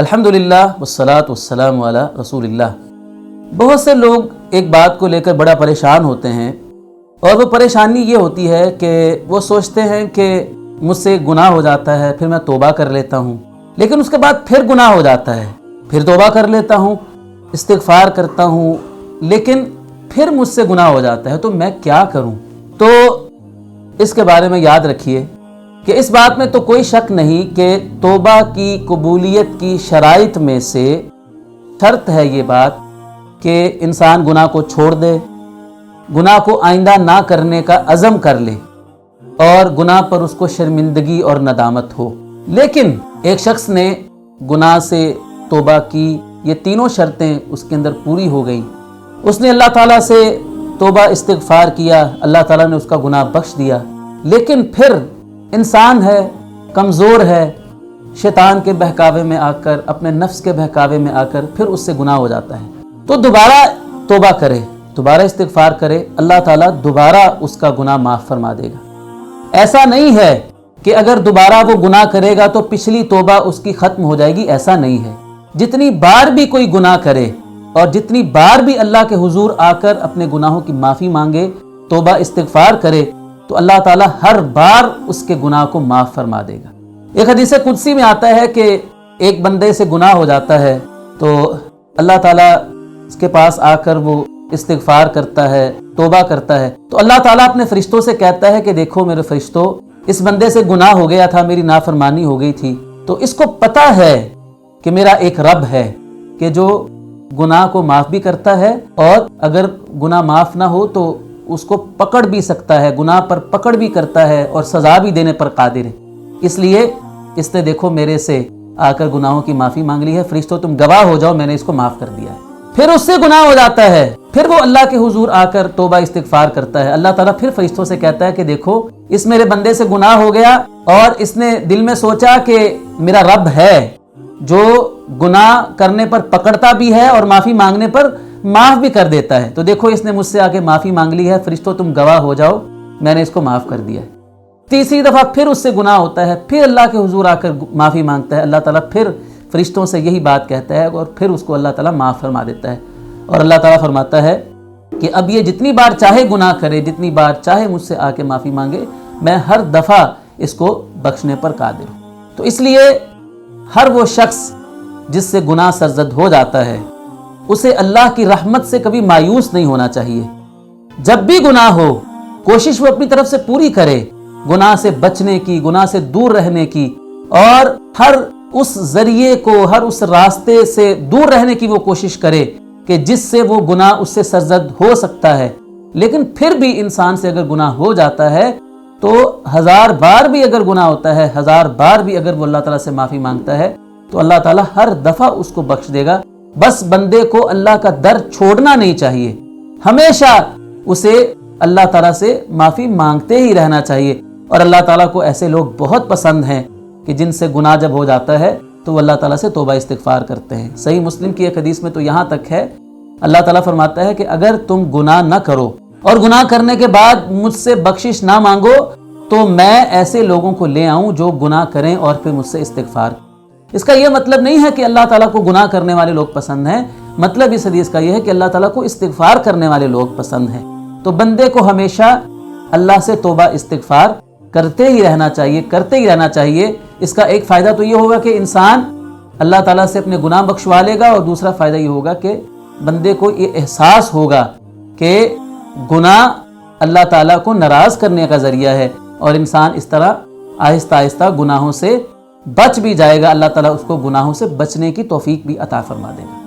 الحمدللہ والصلاۃ والسلام علی رسول اللہ۔ بہت سے لوگ ایک بات کو لے کر بڑا پریشان ہوتے ہیں، اور وہ پریشانی یہ ہوتی ہے کہ وہ سوچتے ہیں کہ مجھ سے گناہ ہو جاتا ہے، پھر میں توبہ کر لیتا ہوں، لیکن اس کے بعد پھر گناہ ہو جاتا ہے، پھر توبہ کر لیتا ہوں، استغفار کرتا ہوں، لیکن پھر مجھ سے گناہ ہو جاتا ہے، تو میں کیا کروں؟ تو اس کے بارے میں یاد رکھیے کہ اس بات میں تو کوئی شک نہیں کہ توبہ کی قبولیت کی شرائط میں سے شرط ہے یہ بات کہ انسان گناہ کو چھوڑ دے، گناہ کو آئندہ نہ کرنے کا عزم کر لے، اور گناہ پر اس کو شرمندگی اور ندامت ہو۔ لیکن ایک شخص نے گناہ سے توبہ کی، یہ تینوں شرطیں اس کے اندر پوری ہو گئیں، اس نے اللہ تعالیٰ سے توبہ استغفار کیا، اللہ تعالیٰ نے اس کا گناہ بخش دیا، لیکن پھر انسان ہے، کمزور ہے، شیطان کے بہکاوے میں آ کر، اپنے نفس کے بہکاوے میں آ کر پھر اس سے گناہ ہو جاتا ہے، تو دوبارہ توبہ کرے، دوبارہ استغفار کرے، اللہ تعالیٰ دوبارہ اس کا گناہ معاف فرما دے گا۔ ایسا نہیں ہے کہ اگر دوبارہ وہ گناہ کرے گا تو پچھلی توبہ اس کی ختم ہو جائے گی، ایسا نہیں ہے۔ جتنی بار بھی کوئی گناہ کرے اور جتنی بار بھی اللہ کے حضور آ کر اپنے گناہوں کی معافی مانگے، توبہ استغفار کرے، تو اللہ تعالیٰ ہر بار اس کے گناہ کو معاف فرما دے گا۔ ایک حدیث قدسی میں آتا ہے کہ ایک بندے سے گناہ ہو جاتا ہے تو اللہ تعالیٰ اس کے پاس آ کر وہ استغفار کرتا ہے، توبہ کرتا ہے، تو اللہ تعالیٰ اپنے فرشتوں سے کہتا ہے کہ دیکھو میرے فرشتوں، اس بندے سے گناہ ہو گیا تھا، میری نافرمانی ہو گئی تھی، تو اس کو پتہ ہے کہ میرا ایک رب ہے کہ جو گناہ کو معاف بھی کرتا ہے، اور اگر گناہ معاف نہ ہو تو اس کو پکڑ بھی سکتا ہے، گناہ پر پکڑ بھی کرتا ہے اور سزا بھی دینے پر قادر ہے۔ اس لیے اس نے دیکھو میرے سے آ کر گناہوں کی معافی مانگ لی ہے، فرشتوں تم گواہ ہو جاؤ، میں نے اس کو معاف کر دیا ہے۔ پھر اس سے گناہ ہو جاتا ہے، پھر وہ اللہ کے حضور آ کر توبہ استغفار کرتا ہے، اللہ تعالیٰ پھر فرشتوں سے کہتا ہے کہ دیکھو اس میرے بندے سے گناہ ہو گیا، اور اس نے دل میں سوچا کہ میرا رب ہے جو گناہ کرنے پر پکڑتا بھی ہے اور معافی مانگنے پر معاف بھی کر دیتا ہے، تو دیکھو اس نے مجھ سے آ کے معافی مانگ لی ہے، فرشتوں تم گواہ ہو جاؤ، میں نے اس کو معاف کر دیا ہے۔ تیسری دفعہ پھر اس سے گناہ ہوتا ہے، پھر اللہ کے حضور آ کر معافی مانگتا ہے، اللہ تعالیٰ پھر فرشتوں سے یہی بات کہتا ہے، اور پھر اس کو اللہ تعالیٰ معاف فرما دیتا ہے، اور اللہ تعالیٰ فرماتا ہے کہ اب یہ جتنی بار چاہے گناہ کرے، جتنی بار چاہے مجھ سے آ کے معافی مانگے، میں ہر دفعہ اس کو بخشنے پر قادر ہوں۔ تو اس لیے ہر وہ شخص جس سے گناہ سرزد ہو جاتا ہے، اسے اللہ کی رحمت سے کبھی مایوس نہیں ہونا چاہیے۔ جب بھی گناہ ہو، کوشش وہ اپنی طرف سے پوری کرے گناہ سے بچنے کی، گناہ سے دور رہنے کی، اور ہر اس ذریعے کو، ہر اس راستے سے دور رہنے کی وہ کوشش کرے کہ جس سے وہ گناہ اس سے سرزد ہو سکتا ہے۔ لیکن پھر بھی انسان سے اگر گناہ ہو جاتا ہے تو 1000 بار بھی اگر گناہ ہوتا ہے، 1000 بار بھی اگر وہ اللہ تعالیٰ سے معافی مانگتا ہے، تو اللہ تعالیٰ ہر دفعہ اس کو بخش دے گا۔ بس بندے کو اللہ کا در چھوڑنا نہیں چاہیے، ہمیشہ اسے اللہ تعالیٰ سے معافی مانگتے ہی رہنا چاہیے، اور اللہ تعالیٰ کو ایسے لوگ بہت پسند ہیں کہ جن سے گناہ جب ہو جاتا ہے تو وہ اللہ تعالیٰ سے توبہ استغفار کرتے ہیں۔ صحیح مسلم کی ایک حدیث میں تو یہاں تک ہے، اللہ تعالیٰ فرماتا ہے کہ اگر تم گناہ نہ کرو اور گناہ کرنے کے بعد مجھ سے بخشش نہ مانگو تو میں ایسے لوگوں کو لے آؤں جو گناہ کریں اور پھر مجھ سے استغفار۔ اس کا یہ مطلب نہیں ہے کہ اللہ تعالیٰ کو گناہ کرنے والے لوگ پسند ہیں، مطلب اس حدیث کا یہ ہے کہ اللہ تعالیٰ کو استغفار کرنے والے لوگ پسند ہیں۔ تو بندے کو ہمیشہ اللہ سے توبہ استغفار کرتے ہی رہنا چاہیے، کرتے ہی رہنا چاہیے۔ اس کا ایک فائدہ تو یہ ہوگا کہ انسان اللہ تعالیٰ سے اپنے گناہ بخشوا لے گا، اور دوسرا فائدہ یہ ہوگا کہ بندے کو یہ احساس ہوگا کہ گناہ اللہ تعالیٰ کو ناراض کرنے کا ذریعہ ہے، اور انسان اس طرح آہستہ آہستہ گناہوں سے بچ بھی جائے گا، اللہ تعالیٰ اس کو گناہوں سے بچنے کی توفیق بھی عطا فرما دے گا۔